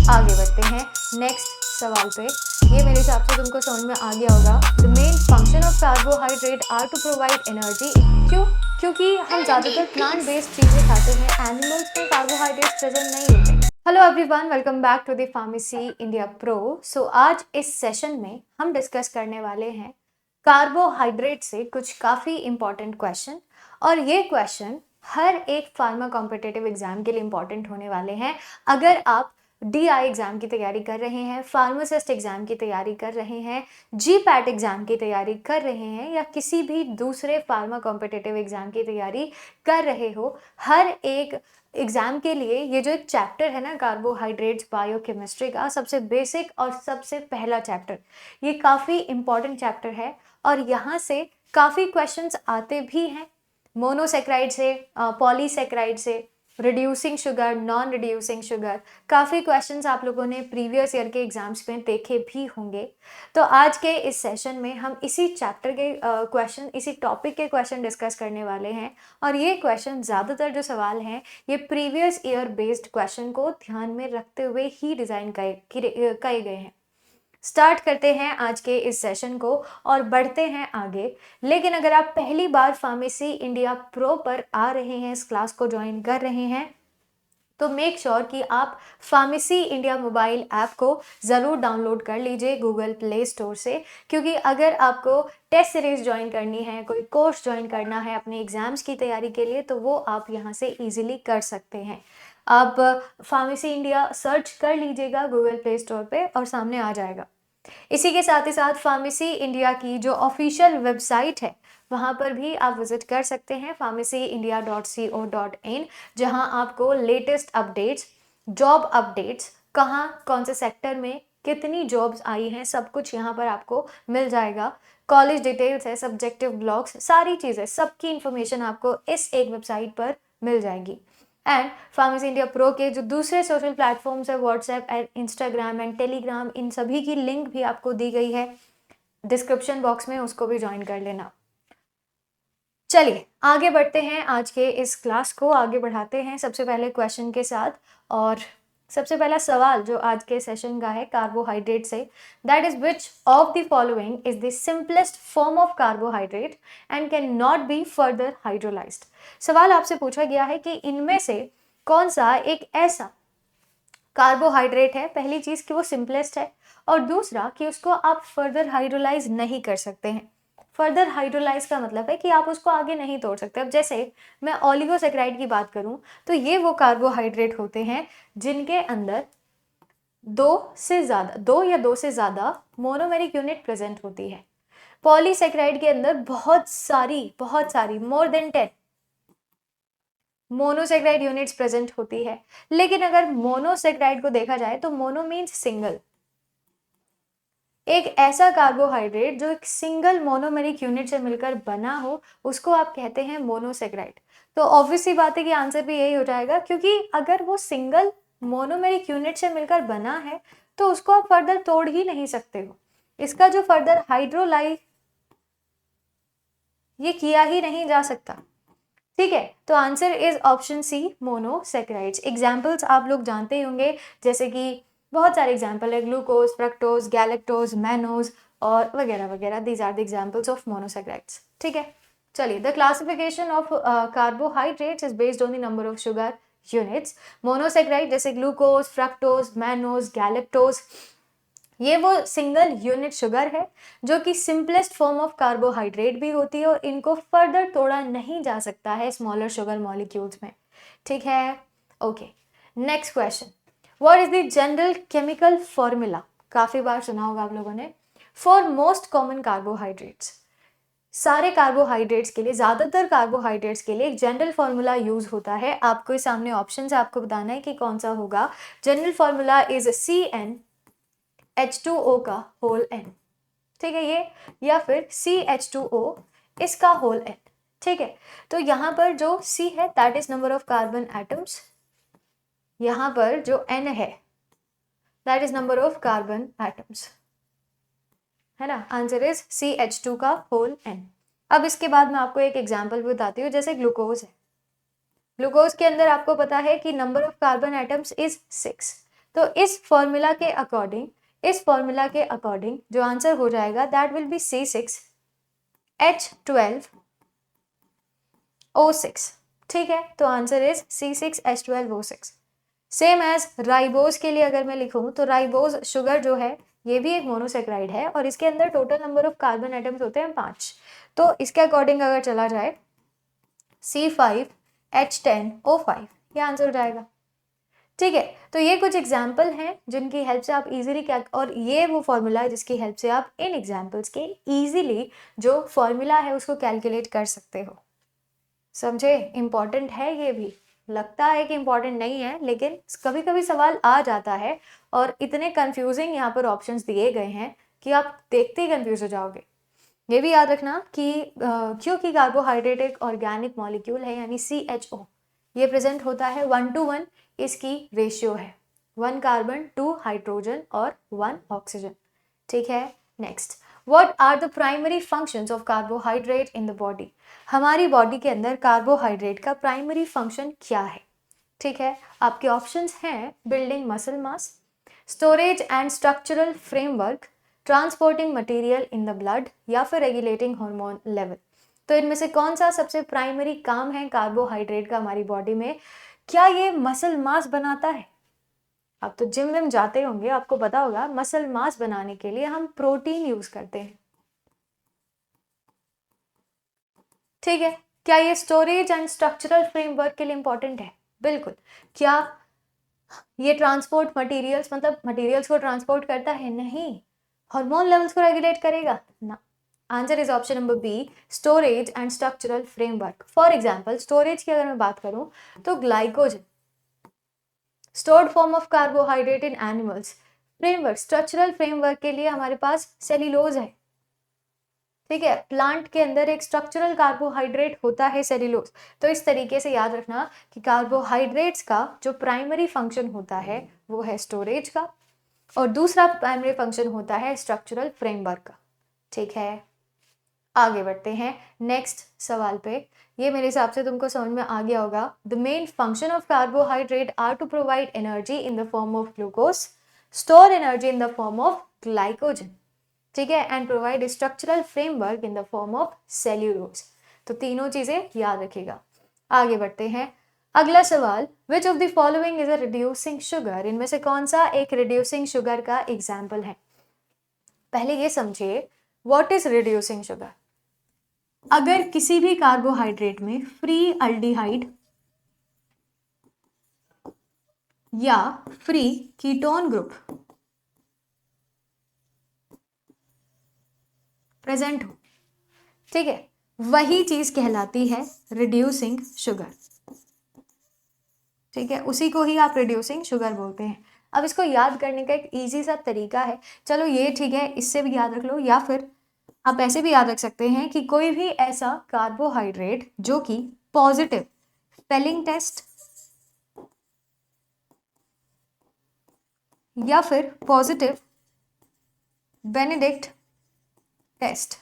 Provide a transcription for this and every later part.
आगे बढ़ते हैं नेक्स्ट सवाल पे। ये मेरे हिसाब से तुमको समझ में आ गया होगा। The main function of carbohydrate are to provide energy. क्यों? क्योंकि हम ज़्यादातर प्लांट बेस्ड चीज़ें खाते हैं, एनिमल्स में कार्बोहाइड्रेट्स प्रेजेंट नहीं होते। Hello everyone, welcome back to the pharmacy India pro. So आज इस सेशन में हम डिस्कस करने वाले हैं कार्बोहाइड्रेट से कुछ काफ़ी इंपॉर्टेंट क्वेश्चन, और ये क्वेश्चन हर एक फार्मा कॉम्पिटिटिव एग्जाम के लिए इंपॉर्टेंट होने वाले हैं। अगर आप DI एग्जाम की तैयारी कर रहे हैं, फार्मासिस्ट एग्जाम की तैयारी कर रहे हैं, GPAT एग्जाम की तैयारी कर रहे हैं, या किसी भी दूसरे फार्मा कॉम्पिटिटिव एग्जाम की तैयारी कर रहे हो, हर एक एग्जाम के लिए ये जो एक चैप्टर है ना कार्बोहाइड्रेट्स बायोकेमिस्ट्री का, सबसे बेसिक और सबसे पहला चैप्टर, ये काफ़ी इंपॉर्टेंट चैप्टर है और यहाँ से काफ़ी क्वेश्चंस आते भी हैं। मोनोसेक्राइड से, पॉलीसेक्राइड से, reducing sugar, non reducing sugar, काफ़ी क्वेश्चंस आप लोगों ने प्रीवियस ईयर के एग्जाम्स में देखे भी होंगे। तो आज के इस सेशन में हम इसी चैप्टर के क्वेश्चन, इसी टॉपिक के क्वेश्चन डिस्कस करने वाले हैं। और ये क्वेश्चन ज़्यादातर जो सवाल हैं ये प्रीवियस ईयर बेस्ड क्वेश्चन को ध्यान में रखते हुए ही डिज़ाइन किए गए हैं। स्टार्ट करते हैं आज के इस सेशन को और बढ़ते हैं आगे। लेकिन अगर आप पहली बार फार्मेसी इंडिया प्रो पर आ रहे हैं, इस क्लास को ज्वाइन कर रहे हैं, तो मेक श्योर कि आप फार्मेसी इंडिया मोबाइल ऐप को ज़रूर डाउनलोड कर लीजिए गूगल प्ले स्टोर से, क्योंकि अगर आपको टेस्ट सीरीज ज्वाइन करनी है, कोई कोर्स ज्वाइन करना है अपने एग्जाम्स की तैयारी के लिए, तो वो आप यहाँ से ईजिली कर सकते हैं। आप फार्मेसी इंडिया सर्च कर लीजिएगा गूगल प्ले स्टोर पे और सामने आ जाएगा। इसी के साथ ही साथ फार्मेसी इंडिया की जो ऑफिशियल वेबसाइट है वहाँ पर भी आप विजिट कर सकते हैं, pharmacyindia.co.in, जहाँ आपको लेटेस्ट अपडेट्स, जॉब अपडेट्स, कहाँ कौन से सेक्टर में कितनी जॉब्स आई हैं, सब कुछ यहाँ पर आपको मिल जाएगा। कॉलेज डिटेल्स है, सब्जेक्टिव ब्लॉग्स, सारी चीज़ें, सबकी इंफॉर्मेशन आपको इस एक वेबसाइट पर मिल जाएगी। एंड फार्मेसी इंडिया प्रो के जो दूसरे सोशल प्लेटफॉर्म्स है, WhatsApp and Instagram and Telegram, इन सभी की लिंक भी आपको दी गई है डिस्क्रिप्शन बॉक्स में, उसको भी ज्वाइन कर लेना। चलिए आगे बढ़ते हैं, आज के इस क्लास को आगे बढ़ाते हैं सबसे पहले क्वेश्चन के साथ। और सबसे पहला सवाल जो आज के सेशन का है कार्बोहाइड्रेट से, that is which of the following is the simplest form of carbohydrate and can not be further hydrolysed. सवाल आपसे पूछा गया है कि इनमें से कौन सा एक ऐसा कार्बोहाइड्रेट है, पहली चीज कि वो सिंपलेस्ट है, और दूसरा कि उसको आप फर्दर हाइड्रोलाइज नहीं कर सकते हैं। फर्दर हाइड्रोलाइज का मतलब है कि आप उसको आगे नहीं तोड़ सकते। अब जैसे मैं ओलिगोसेक्राइड की बात करूं तो ये वो कार्बोहाइड्रेट होते हैं जिनके अंदर दो या दो से ज्यादा मोनोमेरिक यूनिट प्रेजेंट होती है। पॉलीसेक्राइड के अंदर बहुत सारी more than 10 monosaccharide units present होती है। लेकिन अगर मोनोसेक्राइड को देखा जाए तो मोनो मीन्स सिंगल, एक ऐसा कार्बोहाइड्रेट जो एक सिंगल मोनोमेरिक यूनिट से मिलकर बना हो, उसको आप कहते हैं मोनोसेक्राइड। तो ऑब्वियसली बात है कि आंसर भी यही हो जाएगा, क्योंकि अगर वो सिंगल मोनोमेरिक यूनिट से मिलकर बना है तो उसको आप फर्दर तोड़ ही नहीं सकते हो। इसका जो फर्दर हाइड्रोलाइज ये किया ही नहीं जा सकता। ठीक है, तो answer is option C, monosaccharides. Examples आप लोग जानते ही होंगे, जैसे कि बहुत सारे एग्जाम्पल है, ग्लूकोज, फ्रक्टोज, गैलेक्टोज, मैनोज और वगैरह वगैरह। These are the examples of monosaccharides. ठीक है, चलिए, the classification of carbohydrates is based on the number of sugar units. Monosaccharide जैसे ग्लूकोज, फ्रक्टोज, मैनोज, गैलेक्टोज, ये वो सिंगल यूनिट शुगर है जो कि सिंपलेस्ट फॉर्म ऑफ कार्बोहाइड्रेट भी होती है, और इनको फर्दर तोड़ा नहीं जा सकता है स्मॉलर शुगर मॉलिक्यूल्स में। ठीक है, okay. Next question, what is the general chemical formula? काफी बार सुना होगा आप लोगों ने, फॉर मोस्ट कॉमन कार्बोहाइड्रेट्स। सारे कार्बोहाइड्रेट्स के लिए, ज्यादातर कार्बोहाइड्रेट्स के लिए एक जनरल फॉर्मूला यूज होता है। आपको सामने ऑप्शन है, आपको बताना है कि कौन सा होगा। जनरल फॉर्मूला इज CnH2O का होल n। ठीक है, ये, या फिर CH2O इसका होल n। ठीक है, तो यहां पर जो C है that is number of carbon atoms, यहां पर जो n है that is number of carbon atoms, है ना। आंसर इज CH2 का होल n। अब इसके बाद मैं आपको एक एग्जांपल भी बताती हूँ, जैसे ग्लूकोज है। ग्लूकोज के अंदर आपको पता है कि number of carbon atoms is 6, तो इस फॉर्मूला के अकॉर्डिंग जो आंसर हो जाएगा दैट विल बी C6H12O6। ठीक है, तो answer is C6H12O6। Same as ribose के लिए अगर मैं लिखूं तो राइबोज शुगर जो है ये भी एक मोनोसेक्राइड है और इसके अंदर total number of carbon atoms होते हैं 5। तो इसके अकॉर्डिंग अगर चला जाए C5H10O5 ये आंसर हो जाएगा। ठीक है, तो ये कुछ एग्जाम्पल हैं जिनकी हेल्प से आप इजीली क्या, और ये वो फॉर्मूला है जिसकी हेल्प से आप इन एग्जाम्पल्स के इजीली जो फॉर्मूला है उसको कैलकुलेट कर सकते हो। समझे, इंपॉर्टेंट है ये भी। लगता है कि इंपॉर्टेंट नहीं है लेकिन कभी कभी सवाल आ जाता है और इतने कंफ्यूजिंग यहाँ पर ऑप्शंस दिए गए हैं कि आप देखते ही कंफ्यूज हो जाओगे। ये भी याद रखना कि क्योंकि कार्बोहाइड्रेट एक ऑर्गेनिक मॉलिक्यूल है यानी CHO, ये प्रेजेंट होता है 1:1, इसकी रेशियो है 1 कार्बन 2 हाइड्रोजन और 1 ऑक्सीजन। ठीक है, next, what are the primary functions of carbohydrate in the body. हमारी बॉडी के अंदर कार्बोहाइड्रेट का प्राइमरी फंक्शन क्या है। ठीक है, आपके ऑप्शंस हैं building muscle mass, storage and structural framework, transporting material in the blood या फिर रेगुलेटिंग हार्मोन लेवल। तो इनमें से कौन सा सबसे प्राइमरी काम है कार्बोहाइड्रेट का हमारी बॉडी में। क्या ये मसल मास बनाता है। आप तो जिम में जाते होंगे, आपको पता होगा मसल मास बनाने के लिए हम प्रोटीन यूज करते हैं। ठीक है, क्या ये स्टोरेज एंड स्ट्रक्चरल फ्रेमवर्क के लिए इंपॉर्टेंट है। बिल्कुल। क्या ये ट्रांसपोर्ट मटेरियल्स मतलब मटेरियल्स को ट्रांसपोर्ट करता है। नहीं। हार्मोन लेवल्स को रेगुलेट करेगा ना। Answer is option number B, storage and structural framework. For example storage की अगर मैं बात करूं तो glycogen stored form of carbohydrate in animals. Framework, structural framework के लिए हमारे पास सेल्यूलोज है। ठीक है, प्लांट के अंदर एक स्ट्रक्चरल कार्बोहाइड्रेट होता है सेल्यूलोज। तो इस तरीके से याद रखना कि कार्बोहाइड्रेट्स का जो प्राइमरी फंक्शन होता है वो है स्टोरेज का और दूसरा प्राइमरी फंक्शन होता है स्ट्रक्चरल फ्रेमवर्क का। ठीक है, आगे बढ़ते हैं नेक्स्ट सवाल पे। ये मेरे हिसाब से तुमको समझ में आ गया होगा। The main function of carbohydrate are to provide energy in the form of glucose, store energy in the form of glycogen. ठीक है, and provide structural framework in the form of cellulose. तो तीनों चीजें याद रखिएगा। आगे बढ़ते हैं, अगला सवाल, which of the following is a reducing sugar. इनमें से कौन सा एक रिड्यूसिंग शुगर का एग्जाम्पल है। पहले ये समझिए व्हाट इज रिड्यूसिंग शुगर। अगर किसी भी कार्बोहाइड्रेट में फ्री अल्डिहाइड या फ्री कीटोन ग्रुप प्रेजेंट हो, ठीक है, वही चीज कहलाती है रिड्यूसिंग शुगर। ठीक है, उसी को ही आप रिड्यूसिंग शुगर बोलते हैं। अब इसको याद करने का एक इजी सा तरीका है, चलो ये ठीक है, इससे भी याद रख लो, या फिर आप ऐसे भी याद रख सकते हैं कि कोई भी ऐसा कार्बोहाइड्रेट जो कि पॉजिटिव स्पेलिंग टेस्ट या फिर पॉजिटिव बेनेडिक्ट टेस्ट,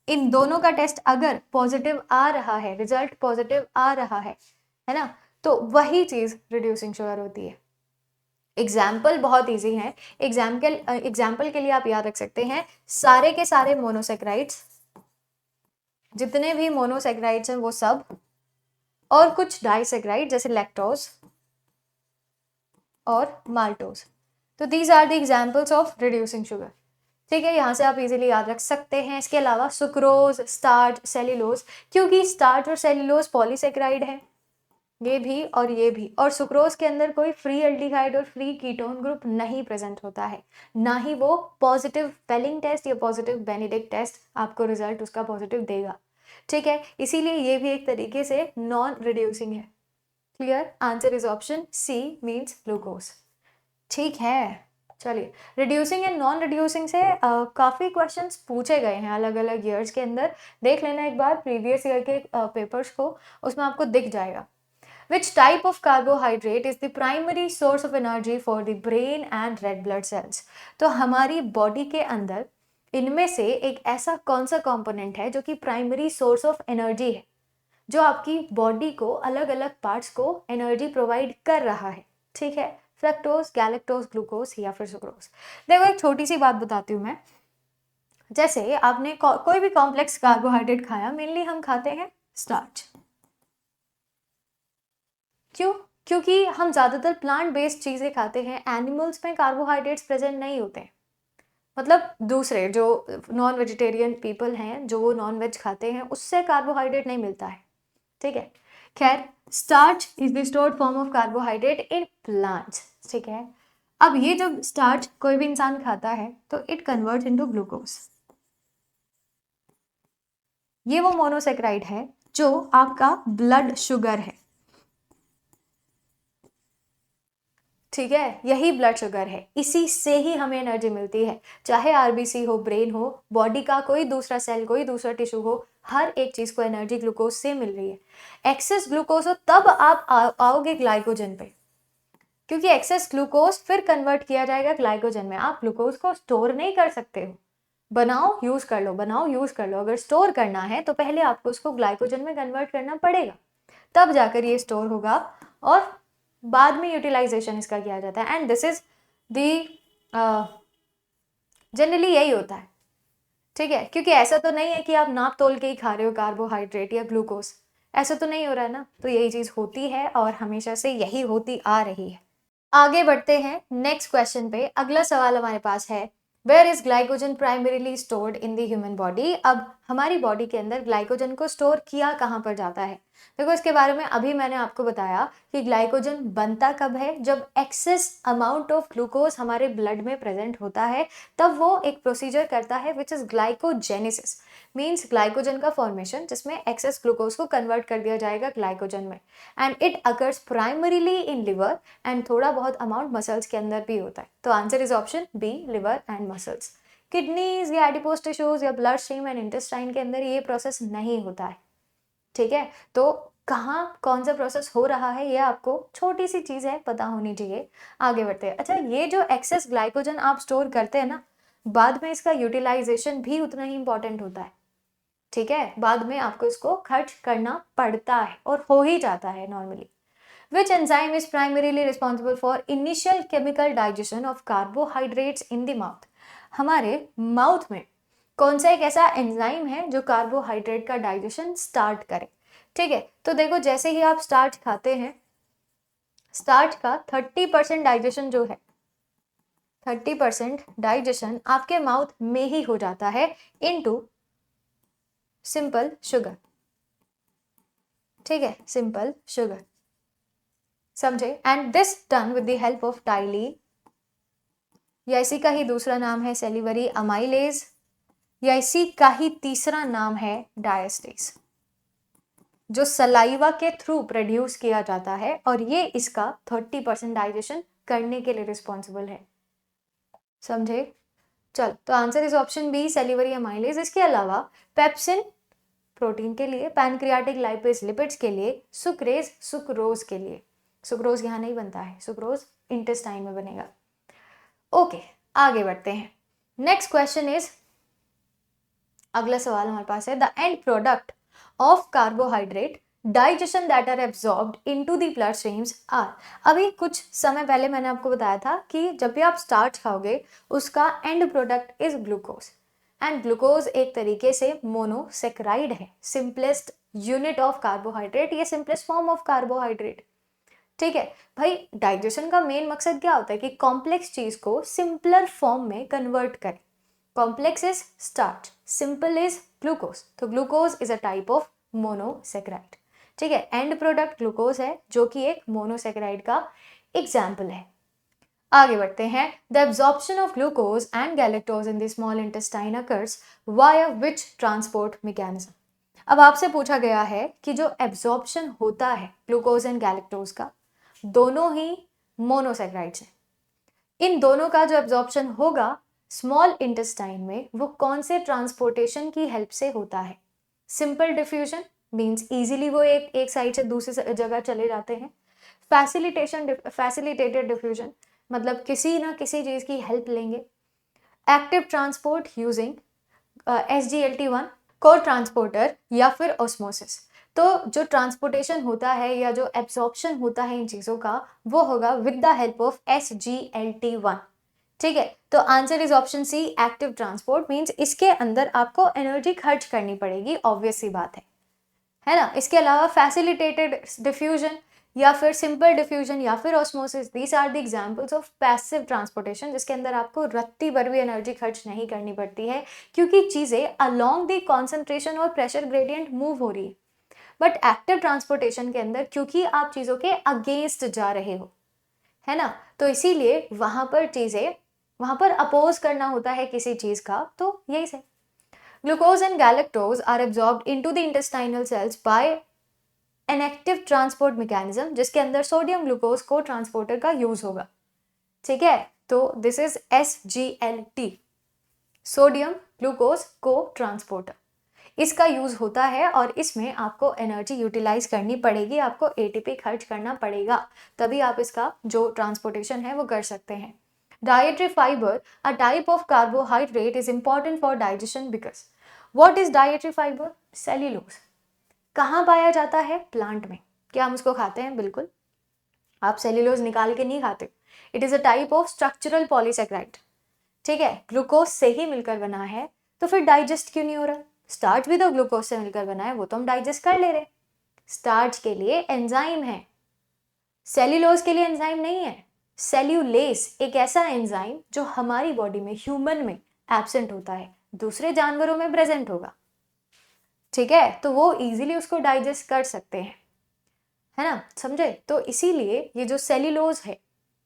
इन दोनों का टेस्ट अगर पॉजिटिव आ रहा है, रिजल्ट पॉजिटिव आ रहा है ना, तो वही चीज रिड्यूसिंग शुगर होती है। एग्जाम्पल बहुत इजी है। एग्जाम्पल के लिए आप याद रख सकते हैं सारे के सारे मोनोसेक्राइड्स, जितने भी मोनोसेक्राइड्स हैं वो सब, और कुछ डाइसेक्राइड जैसे लैक्टोज और माल्टोज। तो these are the examples of reducing sugar. ठीक है, यहाँ से आप इजीली याद रख सकते हैं। इसके अलावा सुक्रोज, स्टार्च, सेल्यूलोज, क्योंकि स्टार्च और सेल्यूलोज पॉलीसेक्राइड है, ये भी और ये भी, और सुक्रोज के अंदर कोई फ्री एल्डिहाइड और फ्री कीटोन ग्रुप नहीं प्रेजेंट होता है, ना ही वो पॉजिटिव स्पेलिंग टेस्ट या पॉजिटिव बेनेडिक्ट टेस्ट आपको रिजल्ट उसका पॉजिटिव देगा। ठीक है, इसीलिए ये भी एक तरीके से नॉन रिड्यूसिंग है। Clear, answer is option C, means glucose. ठीक है, चलिए, रिड्यूसिंग एंड नॉन रिड्यूसिंग से काफ़ी क्वेश्चंस पूछे गए हैं अलग अलग ईयर्स के अंदर। देख लेना एक बार प्रीवियस ईयर के पेपर्स को, उसमें आपको दिख जाएगा। Which type of carbohydrate is the primary source of energy for the brain and red blood cells? तो हमारी बॉडी के अंदर इनमें से एक ऐसा कौन सा कंपोनेंट है जो कि प्राइमरी सोर्स ऑफ एनर्जी है, जो आपकी बॉडी को अलग अलग पार्ट्स को एनर्जी प्रोवाइड कर रहा है। ठीक है, फ्रक्टोज, गैलेक्टोज, ग्लूकोज या फिर सुक्रोज। देखो एक छोटी सी बात बताती हूँ मैं, जैसे आपने कोई भी कॉम्प्लेक्स कार्बोहाइड्रेट खाया, मेनली हम खाते हैं स्टार्च। क्यों? क्योंकि हम ज़्यादातर प्लांट बेस्ड चीज़ें खाते हैं, एनिमल्स में कार्बोहाइड्रेट्स प्रेजेंट नहीं होते हैं। मतलब दूसरे जो नॉन वेजिटेरियन पीपल हैं, जो वो नॉन वेज खाते हैं, उससे कार्बोहाइड्रेट नहीं मिलता है, ठीक है। खैर, starch is the stored form of carbohydrate in plants, ठीक है। अब ये जब स्टार्च कोई भी इंसान खाता है तो इट कन्वर्ट्स इनटू ग्लूकोज। ये वो मोनोसेक्राइड है जो आपका ब्लड शुगर है, ठीक है। यही ब्लड शुगर है, इसी से ही हमें एनर्जी मिलती है, चाहे आरबीसी हो, ब्रेन हो, बॉडी का कोई दूसरा सेल, कोई दूसरा टिश्यू हो, हर एक चीज को एनर्जी ग्लूकोज से मिल रही है। एक्सेस ग्लूकोज हो तब आप आओगे ग्लाइकोजन पे, क्योंकि एक्सेस ग्लूकोज फिर कन्वर्ट किया जाएगा ग्लाइकोजन में। आप ग्लूकोज को स्टोर नहीं कर सकते हो, बनाओ यूज कर लो, बनाओ यूज कर लो। अगर स्टोर करना है तो पहले आपको उसको ग्लाइकोजन में कन्वर्ट करना पड़ेगा, तब जाकर ये स्टोर होगा और बाद में यूटिलाइजेशन इसका किया जाता है। And this is the generally यही होता है, ठीक है। क्योंकि ऐसा तो नहीं है कि आप नाप तोल के ही खा रहे हो कार्बोहाइड्रेट या ग्लूकोज, ऐसा तो नहीं हो रहा है ना। तो यही चीज होती है और हमेशा से यही होती आ रही है। आगे बढ़ते हैं नेक्स्ट क्वेश्चन पे। अगला सवाल हमारे पास है, where is glycogen primarily stored in the human body. अब हमारी बॉडी के अंदर ग्लाइकोजन को स्टोर किया कहाँ पर जाता है। देखो इसके बारे में अभी मैंने आपको बताया कि ग्लाइकोजन बनता कब है, जब एक्सेस अमाउंट ऑफ ग्लूकोज हमारे ब्लड में प्रेजेंट होता है, तब वो एक प्रोसीजर करता है which is glycogenesis, means glycogen का फॉर्मेशन, जिसमें एक्सेस ग्लूकोज को कन्वर्ट कर दिया जाएगा ग्लाइकोजन में। And it occurs primarily in liver and थोड़ा बहुत अमाउंट मसल्स के अंदर भी होता है। तो answer is option B, liver and muscles. Kidneys या एडिपोज टिश्यूज या ब्लड स्ट्रीम एंड इंटेस्टाइन के अंदर ये प्रोसेस नहीं होता है, ठीक है। तो कहाँ कौन सा प्रोसेस हो रहा है ये आपको छोटी सी चीज है, पता होनी चाहिए। आगे बढ़ते हैं। अच्छा, ये जो एक्सेस ग्लाइकोजन आप स्टोर करते हैं ना, बाद में इसका यूटिलाइजेशन भी उतना ही इंपॉर्टेंट होता है, ठीक है। बाद में आपको इसको खर्च करना पड़ता है और हो ही जाता है normally. Which enzyme is primarily responsible for initial chemical digestion of carbohydrates in the mouth? हमारे माउथ में कौन सा एक ऐसा एंजाइम है जो कार्बोहाइड्रेट का डाइजेशन स्टार्ट करे, ठीक है। तो देखो जैसे ही आप स्टार्च खाते हैं, स्टार्च का 30% डाइजेशन जो है, 30% डाइजेशन आपके माउथ में ही हो जाता है इनटू सिंपल शुगर, ठीक है, सिंपल शुगर, समझे। And this done with the help of ptyalin, या इसी का ही दूसरा नाम है सेलिवरी अमाइलेज, या इसी का ही तीसरा नाम है डायस्टेज, जो सलाइवा के थ्रू प्रोड्यूस किया जाता है और ये इसका 30% डाइजेशन करने के लिए रिस्पॉन्सिबल है, समझे। चल, तो answer is option B, salivary amylase. इसके अलावा पेप्सिन प्रोटीन के लिए, पैनक्रियाटिक लाइपेज लिपिड्स के लिए, सुक्रेज सुक्रोज के लिए। सुक्रोज यहाँ नहीं बनता है, सुक्रोज इंटेस्टाइन में बनेगा। ओके, आगे बढ़ते हैं। नेक्स्ट क्वेश्चन इज, अगला सवाल हमारे पास है, the end product of carbohydrate digestion that are absorbed into the blood streams are. अभी कुछ समय पहले मैंने आपको बताया था कि जब भी आप स्टार्च खाओगे उसका and product is glucose, and glucose एक तरीके से मोनोसेक्राइड है, सिंपलेस्ट यूनिट ऑफ कार्बोहाइड्रेट, ये सिंपलेस्ट फॉर्म ऑफ कार्बोहाइड्रेट, ठीक है भाई। डाइजेशन का मेन मकसद क्या होता है कि कॉम्प्लेक्स चीज को सिंपलर फॉर्म में कन्वर्ट करें। Complex is starch, simple is glucose, तो glucose is a type of monosaccharide, ठीक है। एंड प्रोडक्ट ग्लूकोज है जो कि एक मोनोसेक्राइड का एग्जाम्पल है। आगे बढ़ते हैं। The absorption of glucose and galactose in the small intestine occurs via which transport mechanism. अब आपसे पूछा गया है कि जो एब्जॉर्प्शन होता है ग्लूकोज एंड गैलेक्टोज का, दोनों ही मोनोसेक्राइड्स हैं, इन दोनों का जो एब्जॉर्प्शन होगा स्मॉल इंटेस्टाइन में, वो कौन से ट्रांसपोर्टेशन की हेल्प से होता है। सिंपल डिफ्यूजन मींस इजीली वो एक साइड से दूसरी जगह चले जाते हैं। फैसिलिटेटेड डिफ्यूजन मतलब किसी ना किसी चीज की हेल्प लेंगे। एक्टिव ट्रांसपोर्ट यूजिंग SGLT1 को ट्रांसपोर्टर या फिर ऑस्मोसिस। तो जो ट्रांसपोर्टेशन होता है या जो एब्जॉर्प्शन होता है इन चीज़ों का वो होगा with the help of SGLT1। ठीक है, तो answer is option C, active transport means इसके अंदर आपको एनर्जी खर्च करनी पड़ेगी, ऑब्वियस सी बात है ना। इसके अलावा फैसिलिटेटेड डिफ्यूजन या फिर सिंपल डिफ्यूजन या फिर osmosis, these are the examples of passive transportation, जिसके अंदर आपको रत्ती भर भी एनर्जी खर्च नहीं करनी पड़ती है क्योंकि चीज़ें अलोंग द कॉन्सेंट्रेशन और प्रेशर ग्रेडियंट मूव हो रही है। बट एक्टिव ट्रांसपोर्टेशन के अंदर क्योंकि आप चीज़ों के अगेंस्ट जा रहे हो, है ना, तो इसीलिए वहाँ पर अपोज करना होता है किसी चीज़ का, तो यही से glucose and galactose are absorbed into the intestinal cells by an active transport mechanism, जिसके अंदर सोडियम ग्लूकोज को ट्रांसपोर्टर का यूज होगा। ठीक है, तो this is SGLT, sodium glucose cotransporter, इसका यूज होता है और इसमें आपको एनर्जी यूटिलाइज करनी पड़ेगी, आपको ATP खर्च करना पड़ेगा, तभी आप इसका जो ट्रांसपोर्टेशन है वो कर सकते हैं। Dietary fibre, a type of carbohydrate, is important for digestion because what is dietary fibre? Cellulose. कहाँ पाया जाता है? प्लांट में। क्या हम उसको खाते हैं? बिल्कुल, आप सेल्यूलोज निकाल के नहीं खाते। It is a type of structural polysaccharide. ठीक है, ग्लूकोज से ही मिलकर बना है, तो फिर डाइजेस्ट क्यों नहीं हो रहा? स्टार्च भी तो ग्लूकोज से मिलकर बना है, वो तो हम डाइजेस्ट कर ले रहे। स्टार्च के लिए एंजाइम है, सेल्यूलोज के लिए एंजाइम नहीं है। सेल्यूलेस एक ऐसा एंजाइम जो हमारी बॉडी में, ह्यूमन में एब्सेंट होता है, दूसरे जानवरों में प्रेजेंट होगा। ठीक है, तो वो इजीली उसको डाइजेस्ट कर सकते हैं, है ना, समझे। तो इसीलिए ये जो सेल्यूलोज है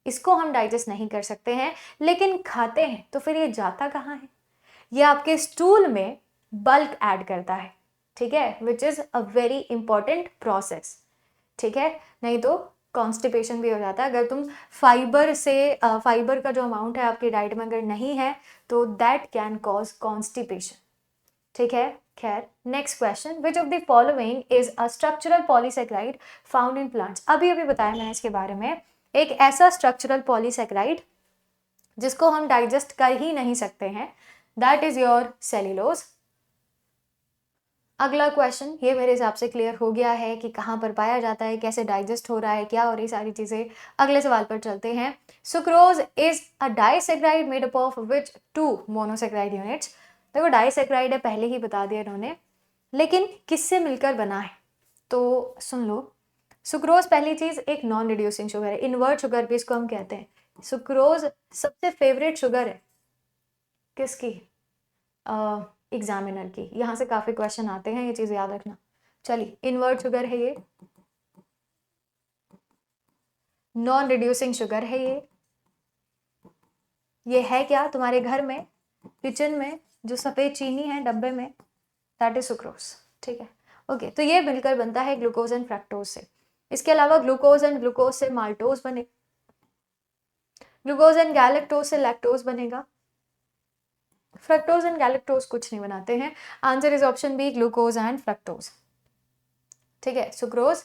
इसको हम डाइजेस्ट नहीं कर सकते हैं, लेकिन खाते हैं, तो फिर ये जाता कहाँ है? ये आपके स्टूल में बल्क ऐड करता है। ठीक है, which is a very important process. ठीक है, नहीं तो कॉन्स्टिपेशन भी हो जाता है। अगर तुम फाइबर का जो अमाउंट है आपकी डाइट में अगर नहीं है तो दैट कैन कॉज कॉन्स्टिपेशन। ठीक है, खैर next question, which of the following is a structural polysaccharide found in plants? अभी बताया मैंने इसके बारे में, एक ऐसा स्ट्रक्चरल पॉलीसेकेराइड जिसको हम डाइजेस्ट कर ही नहीं सकते हैं, दैट इज योर सेल्यूलोज। अगला क्वेश्चन, ये मेरे हिसाब से क्लियर हो गया है कि कहाँ पर पाया जाता है, कैसे डाइजेस्ट हो रहा है, क्या हो रही सारी चीज़ें। अगले सवाल पर चलते हैं। Sucrose is a disaccharide made up of which 2 monosaccharide units? देखो डाइसेकेराइड है, पहले ही बता दिया इन्होंने, लेकिन किससे मिलकर बना है? तो सुन लो, सुक्रोज पहली चीज़ एक नॉन रिड्यूसिंग शुगर है, इनवर्ट शुगर भी इसको हम कहते हैं। सुक्रोज सबसे फेवरेट शुगर है किसकी? एग्जामिनर की। यहाँ से काफ़ी क्वेश्चन आते हैं, ये चीज़ याद रखना। चलिए, इनवर्ट शुगर है ये, नॉन रिड्यूसिंग शुगर है ये है क्या तुम्हारे घर में, किचन में जो सफ़ेद चीनी है डब्बे में, दैट इज सुक्रोज। ठीक है, ओके, तो ये मिलकर बनता है ग्लूकोज एंड फ्रक्टोज से। इसके अलावा ग्लूकोज एंड ग्लूकोज से माल्टोज बने, ग्लूकोज एंड गैलेक्टोज से लैक्टोज बनेगा। फ्रक्टोज एंड गैलेक्टोज कुछ नहीं बनाते हैं। Answer is option B, glucose and fructose. ठीक है, सुक्रोज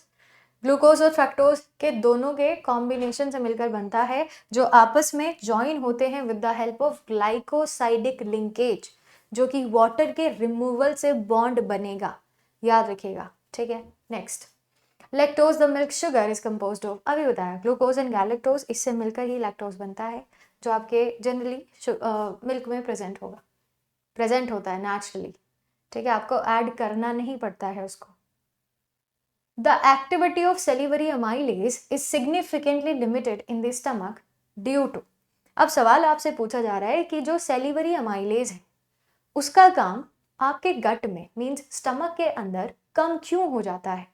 ग्लूकोज और फ्रक्टोज के दोनों के कॉम्बिनेशन से मिलकर बनता है, जो आपस में ज्वाइन होते हैं with the help of glycosidic linkage, जो कि वाटर के रिमूवल से बॉन्ड बनेगा, याद रखिएगा। ठीक है, next, lactose the milk sugar is composed of, अभी बताया ग्लूकोज एंड गैलेक्टोज, इससे मिलकर ही लैक्टोज बनता है, जो आपके जनरली मिल्क में प्रेजेंट होता है नेचुरली। ठीक है, आपको ऐड करना नहीं पड़ता है उसको। The activity of salivary amylase is significantly limited in the stomach due to, अब सवाल आपसे पूछा जा रहा है कि जो सेलिवरी अमाइलेज है उसका काम आपके गट में मींस स्टमक के अंदर कम क्यों हो जाता है?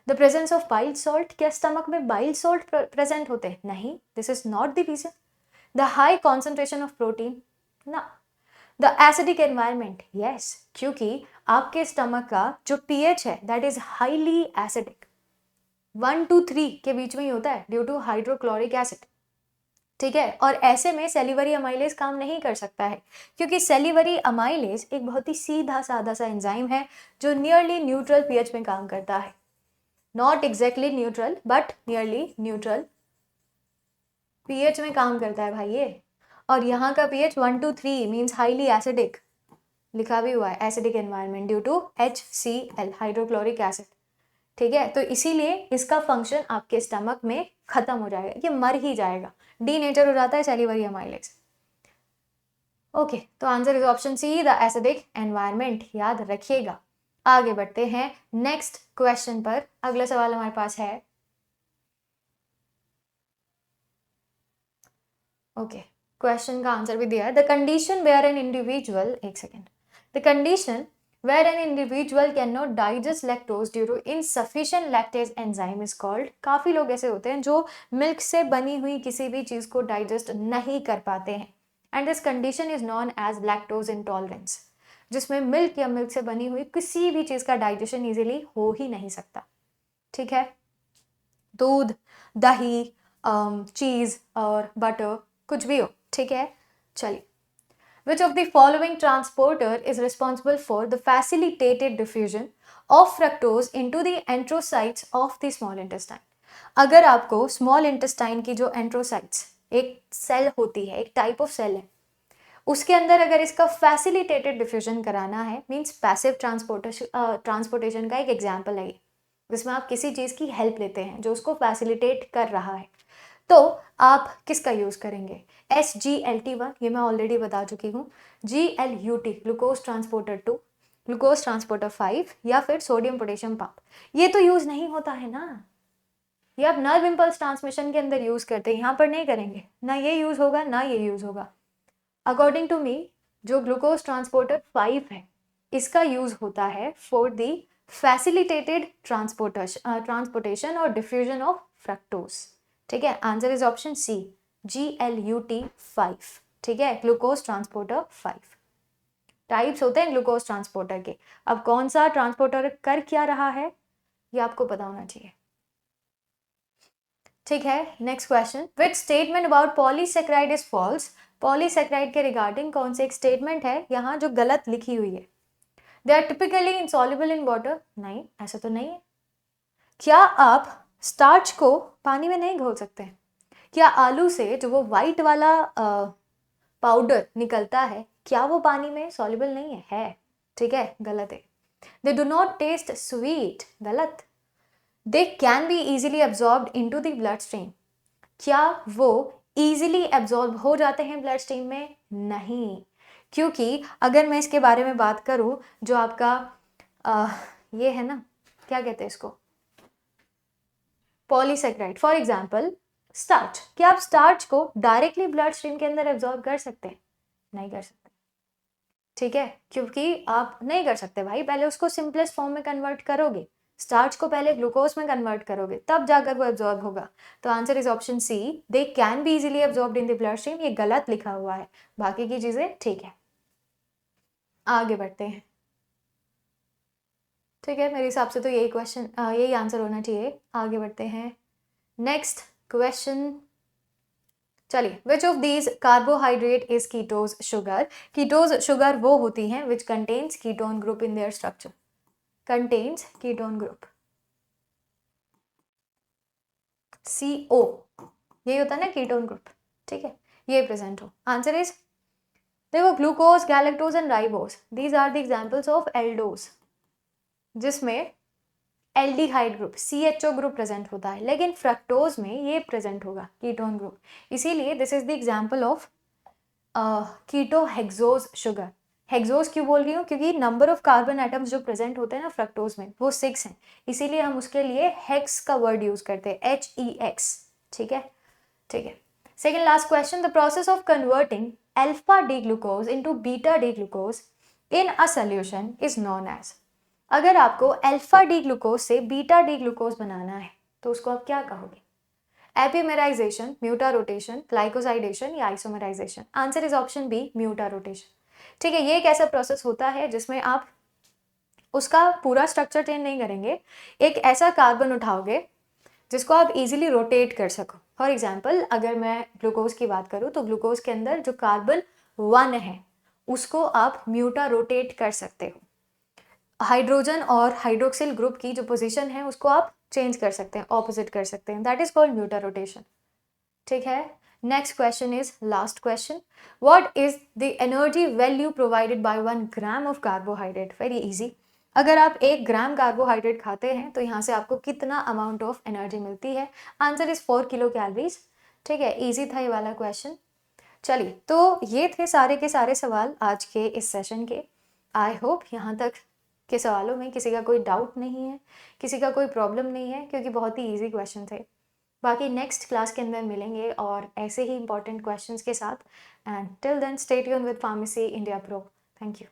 The presence of bile salt, क्या स्टमक में बाइल सॉल्ट प्रेजेंट होते हैं? नहीं, this is not the reason. The high concentration of protein, ना। द एसिडिक एनवायरमेंट, यस, क्योंकि आपके स्टमक का जो pH है that is highly acidic, 1 to 3 के बीच में ही होता है ड्यू टू हाइड्रोक्लोरिक एसिड। ठीक है, और ऐसे में सेलिवरी अमाइलेज काम नहीं कर सकता है, क्योंकि सेलिवरी अमाइलेज एक बहुत ही सीधा साधा सा एंजाइम है जो नियरली न्यूट्रल pH में काम करता है, not exactly neutral but nearly neutral pH में काम करता है भाई ये, और यहाँ का pH 1 to 3 means highly acidic, लिखा भी हुआ है acidic environment due to HCl hydrochloric acid, ठीक है। तो इसीलिए इसका फंक्शन आपके स्टमक में खत्म हो जाएगा, ये मर ही जाएगा, डीनेचर हो जाता है सैलिवरी अमाइलेज। ओके, तो answer is option C, the acidic environment, याद रखिएगा। आगे बढ़ते हैं नेक्स्ट क्वेश्चन पर। अगला सवाल हमारे पास है, ओके, क्वेश्चन का आंसर भी दिया है। The condition where an individual, एक second, the condition where an individual cannot digest lactose due to insufficient lactase enzyme is called, काफ़ी लोग ऐसे होते हैं जो मिल्क से बनी हुई किसी भी चीज़ को डाइजेस्ट नहीं कर पाते हैं, and this condition is known as lactose intolerance, जिसमें मिल्क या मिल्क से बनी हुई किसी भी चीज़ का डाइजेशन इजीली हो ही नहीं सकता, ठीक है। दूध, दही, चीज़ और बटर, कुछ भी हो, ठीक है। चलिए, which of the following transporter is responsible for the facilitated diffusion of fructose into the enterocytes of the small intestine? अगर आपको small intestine की जो enterocytes एक सेल होती है, एक टाइप ऑफ सेल है, उसके अंदर अगर इसका फैसिलिटेटेड डिफ्यूजन कराना है, मीन्स पैसिव ट्रांसपोर्टेशन का एक एग्जाम्पल है, जिसमें आप किसी चीज़ की हेल्प लेते हैं जो उसको फैसिलिटेट कर रहा है, तो आप किसका यूज़ करेंगे? SGLT1, ये मैं ऑलरेडी बता चुकी हूँ, GLUT glucose transporter 2, glucose transporter 5, या फिर सोडियम पोटेशियम पंप। ये तो यूज़ नहीं होता है ना, ये आप नर्व इम्पल्स ट्रांसमिशन के अंदर यूज़ करते हैं, यहाँ पर नहीं करेंगे, ना ये यूज़ होगा ना ये यूज़ होगा। अकॉर्डिंग टू मी, जो ग्लूकोज ट्रांसपोर्टर 5 है, इसका यूज़ होता है फॉर दी फैसिलिटेटेड ट्रांसपोर्टेशन और डिफ्यूजन ऑफ फ्रक्टोज, ठीक है। Answer is option C, GLUT5, ठीक है, ग्लूकोज ट्रांसपोर्टर 5। टाइप्स होते हैं ग्लूकोज ट्रांसपोर्टर के, अब कौन सा ट्रांसपोर्टर कर क्या रहा है ये आपको पता होना चाहिए, ठीक है। Next question, which statement about polysaccharide is false? Polysaccharide के रिगार्डिंग कौन से एक स्टेटमेंट है यहाँ जो गलत लिखी हुई है? They are typically insoluble in water, नहीं, ऐसा तो नहीं है। क्या आप स्टार्च को पानी में नहीं घोल सकते? क्या आलू से जो वो वाइट वाला पाउडर निकलता है, क्या वो पानी में सॉल्युबल नहीं है? ठीक है, गलत है। They do not taste sweet, गलत। They can be easily absorbed into the blood stream, क्या वो इजीली एब्जॉर्ब हो जाते हैं ब्लड स्ट्रीम में? नहीं, क्योंकि अगर मैं इसके बारे में बात करूं, जो आपका ये है ना, क्या कहते हैं इसको, पॉलीसेक्राइड, फॉर एग्जाम्पल स्टार्च, क्या आप स्टार्च को डायरेक्टली ब्लड स्ट्रीम के अंदर एब्जॉर्ब कर सकते हैं? नहीं कर सकते, ठीक है, क्योंकि आप नहीं कर सकते भाई, पहले उसको सिंपलेस्ट फॉर्म में कन्वर्ट करोगे, स्टार्च को पहले ग्लूकोज में कन्वर्ट करोगे, तब जाकर वो एब्जॉर्ब होगा। तो answer is option C, they can be easily absorbed in the blood stream, ये गलत लिखा हुआ है, बाकी की चीजें ठीक है। आगे बढ़ते हैं, ठीक है, मेरे हिसाब से तो यही क्वेश्चन, यही आंसर होना चाहिए। आगे बढ़ते हैं नेक्स्ट क्वेश्चन, चलिए, which of these carbohydrate is कीटोज sugar? कीटोज sugar वो होती हैं which contains ketone group in their structure, contains ketone group, CO, यही होता है ना कीटोन ग्रुप, ठीक है, ये प्रेजेंट हो। आंसर इज, देखो, glucose, galactose and ribose, these are the examples of aldose, जिसमें aldehyde group, CHO group present होता है, लेकिन फ्रक्टोज में ये प्रेजेंट होगा कीटोन ग्रुप, इसीलिए this is the example of keto hexose sugar. Hexose क्यों बोल रही हूँ? क्योंकि नंबर ऑफ कार्बन एटम्स जो प्रेजेंट होते हैं ना फ्रक्टोज में, वो 6 हैं, इसीलिए हम उसके लिए हेक्स का वर्ड यूज करते हैं, HEX, ठीक है, ठीक है। Second last question, the process of converting alpha D glucose into beta D glucose in a solution is known as, अगर आपको अल्फा डी ग्लूकोज से बीटा डी ग्लूकोज बनाना है तो उसको आप क्या कहोगे? एपिमेराइजेशन, म्यूटा रोटेशन, ग्लाइकोसाइडेशन या isomerization? Answer is option B, mutarotation, ठीक है। ये एक ऐसा प्रोसेस होता है जिसमें आप उसका पूरा स्ट्रक्चर चेंज नहीं करेंगे, एक ऐसा कार्बन उठाओगे जिसको आप इजीली रोटेट कर सको। फॉर एग्जाम्पल, अगर मैं ग्लूकोज की बात करूँ तो ग्लूकोज के अंदर जो कार्बन 1 है उसको आप म्यूटा रोटेट कर सकते हो, हाइड्रोजन और हाइड्रोक्सिल ग्रुप की जो पोजीशन है उसको आप चेंज कर सकते हैं, ऑपोजिट कर सकते हैं, दैट इज कॉल्ड म्यूटा रोटेशन, ठीक है। Next question is last question. What is the energy value provided by 1 gram of carbohydrate? Very easy. अगर आप 1 ग्राम कार्बोहाइड्रेट खाते हैं तो यहाँ से आपको कितना अमाउंट ऑफ एनर्जी मिलती है? Answer is 4 kilo calories. ठीक है, इजी था ये वाला क्वेश्चन. चलिए, तो ये थे सारे के सारे सवाल आज के इस सेशन के. आई होप यहाँ तक के सवालों में किसी का कोई डाउट नहीं है, किसी का कोई प्रॉब्लम नहीं है, क्योंकि बहुत ही इजी क्वेश्चन थे. बाकी नेक्स्ट क्लास के अंदर मिलेंगे और ऐसे ही इंपॉर्टेंट क्वेश्चंस के साथ. And till then stay tuned with pharmacy India pro. Thank you.